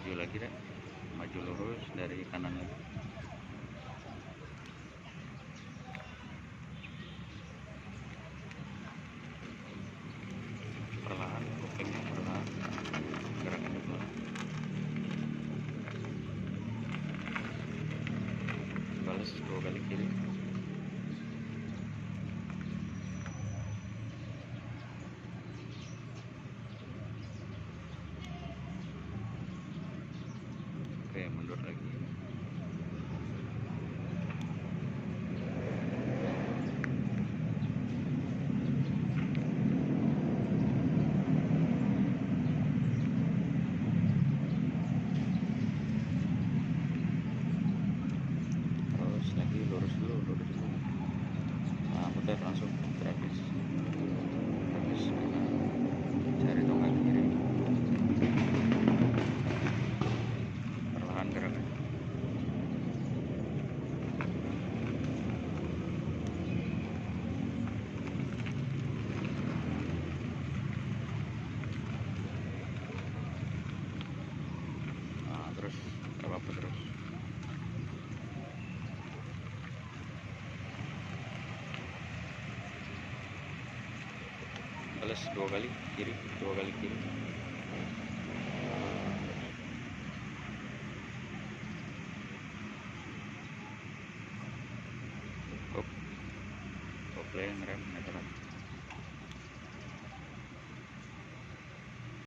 maju lagi deh, maju lurus dari kanan lagi. Perlahan, kopengnya perlahan, gerakannya pelan. Balas 2 kali kiri. Oke, mundur lagi. Terus lagi lurus dulu. Nah, muter langsung terapis kanan, cari tonggak kiri, perlahan gerakan. Nah, terus gak apa-apa terus. Balas 2 kali kiri, 2 kali kiri. Kopling, rem, neteran.